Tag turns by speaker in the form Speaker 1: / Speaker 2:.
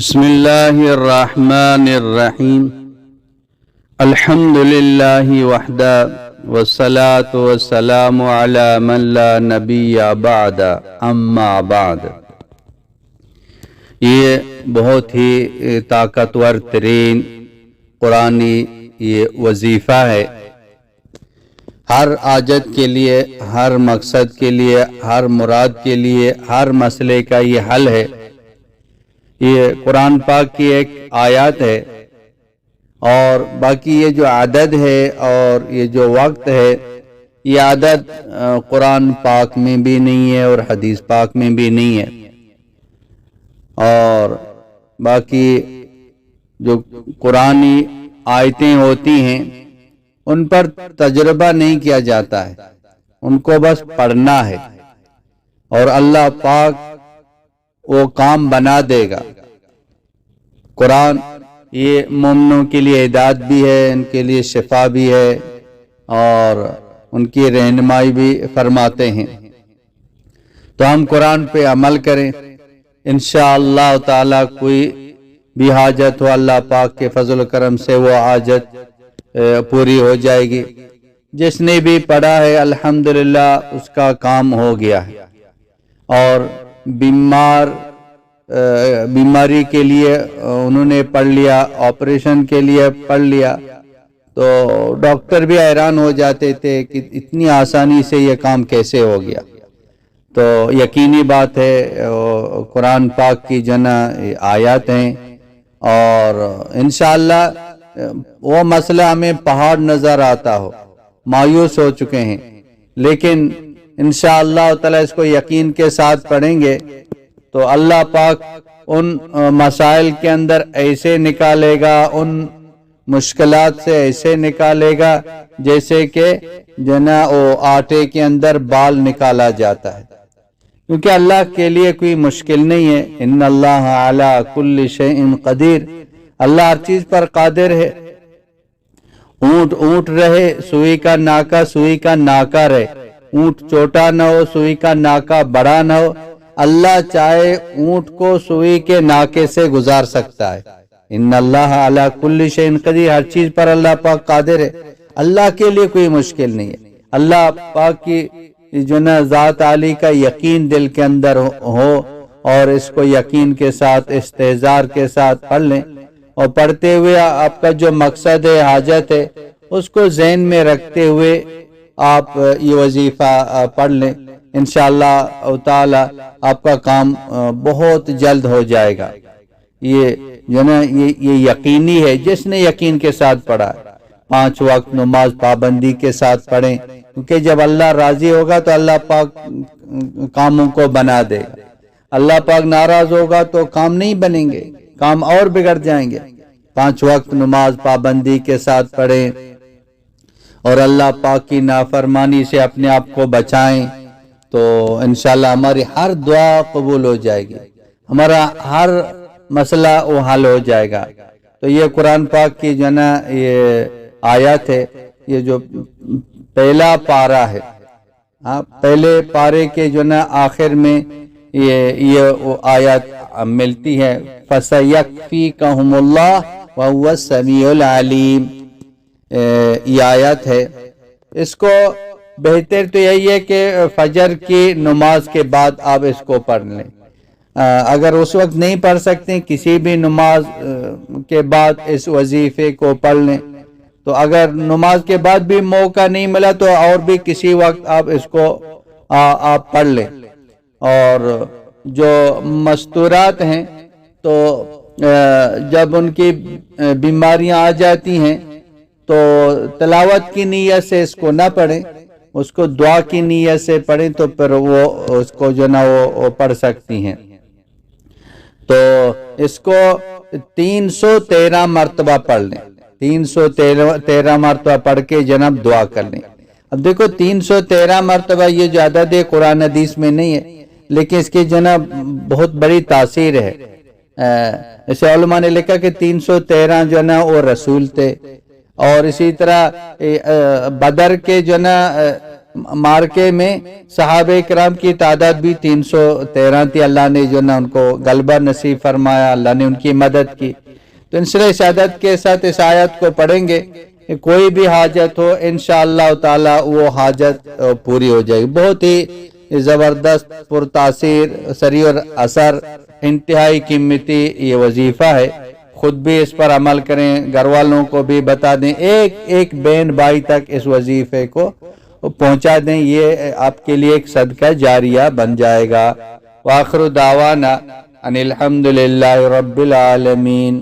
Speaker 1: بسم اللہ الرحمن الرحیم الحمد للہ وحدہ والصلاة والسلام علی من لا نبی بعد اما بعد۔ یہ بہت ہی طاقتور ترین قرآنی یہ وظیفہ ہے۔ ہر حاجت کے لیے، ہر مقصد کے لیے، ہر مراد کے لیے، ہر مسئلے کا یہ حل ہے۔ یہ قرآن پاک کی ایک آیات ہے، اور باقی یہ جو عدد ہے اور یہ جو وقت ہے، یہ عدد قرآن پاک میں بھی نہیں ہے اور حدیث پاک میں بھی نہیں ہے۔ اور باقی جو قرآنی آیتیں ہوتی ہیں ان پر تجربہ نہیں کیا جاتا ہے، ان کو بس پڑھنا ہے اور اللہ پاک وہ کام بنا دے گا۔ قرآن یہ مومنوں کے لیے ہدایت بھی ہے، ان کے لیے شفا بھی ہے اور ان کی رہنمائی بھی فرماتے ہیں۔ تو ہم قرآن پہ عمل کریں، انشاءاللہ تعالی کوئی بھی حاجت ہو اللہ پاک کے فضل و کرم سے وہ حاجت پوری ہو جائے گی۔ جس نے بھی پڑھا ہے الحمدللہ اس کا کام ہو گیا ہے۔ اور بیماری کے لیے انہوں نے پڑھ لیا، آپریشن کے لیے پڑھ لیا، تو ڈاکٹر بھی حیران ہو جاتے تھے کہ اتنی آسانی سے یہ کام کیسے ہو گیا۔ تو یقینی بات ہے قرآن پاک کی آیات ہیں، اور انشاءاللہ وہ مسئلہ ہمیں پہاڑ نظر آتا ہو، مایوس ہو چکے ہیں، لیکن انشاءاللہ تعالی اس کو یقین کے ساتھ پڑھیں گے تو اللہ پاک ان مسائل کے اندر ایسے نکالے گا، ان مشکلات سے ایسے نکالے گا جیسے کہ وہ آٹے کے اندر بال نکالا جاتا ہے، کیونکہ اللہ کے لیے کوئی مشکل نہیں ہے۔ ان اللہ علی کل شیء قدیر، اللہ ہر چیز پر قادر ہے۔ اونٹ رہے، سوئی کا ناکا رہے، اونٹ چھوٹا نہ ہو، سوئی کا ناکا بڑا نہ ہو، اللہ چاہے اونٹ کو سوئی کے ناکے سے گزار سکتا ہے۔ ان اللہ علی کل شیء قدیر، ہر چیز پر اللہ پاک قادر ہے، اللہ کے لیے کوئی مشکل نہیں ہے۔ اللہ پاک کی ذات عالی کا یقین دل کے اندر ہو، اور اس کو یقین کے ساتھ استحضار کے ساتھ پڑھ لیں، اور پڑھتے ہوئے آپ کا جو مقصد ہے، حاجت ہے، اس کو ذہن میں رکھتے ہوئے آپ یہ وظیفہ پڑھ لیں، انشاءاللہ تعالی آپ کا کام بہت جلد ہو جائے گا۔ یہ یقینی ہے، جس نے یقین کے ساتھ پڑھا۔ 5 وقت نماز پابندی کے ساتھ پڑھیں، کیونکہ جب اللہ راضی ہوگا تو اللہ پاک کاموں کو بنا دے گا۔ اللہ پاک ناراض ہوگا تو کام نہیں بنیں گے، کام اور بگڑ جائیں گے۔ 5 وقت نماز پابندی کے ساتھ پڑھیں اور اللہ پاک کی نافرمانی سے اپنے آپ کو بچائیں، تو انشاءاللہ ہماری ہر دعا قبول ہو جائے گی، ہمارا ہر مسئلہ وہ حل ہو جائے گا۔ تو یہ قرآن پاک کی یہ آیات ہے، یہ جو پہلا پارہ ہے، پہلے پارے کے آخر میں یہ آیات ملتی ہے، فَسَيَكْفِيكَهُمُ اللَّهُ وَهُوَ السَّمِيعُ الْعَلِيمُ، یہ آیت ہے۔ اس کو بہتر تو یہی ہے کہ فجر کی نماز کے بعد آپ اس کو پڑھ لیں۔ اگر اس وقت نہیں پڑھ سکتے، کسی بھی نماز کے بعد اس وظیفے کو پڑھ لیں۔ تو اگر نماز کے بعد بھی موقع نہیں ملا تو اور بھی کسی وقت آپ اس کو آپ پڑھ لیں۔ اور جو مستورات ہیں تو جب ان کی بیماریاں آ جاتی ہیں تو تلاوت کی نیت سے اس کو نہ پڑھیں، اس کو دعا کی نیت سے پڑھیں، تو پھر وہ اس کو وہ پڑھ سکتی ہیں۔ تو اس کو 313 مرتبہ پڑھ لیں، 313 مرتبہ پڑھ کے دعا کر لیں۔ اب دیکھو 313 مرتبہ یہ جو عدد ہے قرآن حدیث میں نہیں ہے، لیکن اس کی بہت بڑی تاثیر ہے۔ اسے علماء نے لکھا کہ 313 وہ رسول تھے، اور اسی طرح بدر کے مارکے میں صحابہ کرام کی تعداد بھی 313 تھی، اللہ نے جو نا ان کو غلبہ نصیب فرمایا، اللہ نے ان کی مدد کی۔ تو ان سورہ سعادت کے ساتھ اس آیت کو پڑھیں گے کہ کوئی بھی حاجت ہو انشاءاللہ تعالی وہ حاجت پوری ہو جائے گی۔ بہت ہی زبردست، پرتاثیر، سریع اور اثر، انتہائی قیمتی یہ وظیفہ ہے۔ خود بھی اس پر عمل کریں، گھر والوں کو بھی بتا دیں، ایک ایک بہن بھائی تک اس وظیفے کو پہنچا دیں، یہ آپ کے لیے ایک صدقہ جاریہ بن جائے گا۔ وآخر دعوانا ان الحمد للہ رب العالمین۔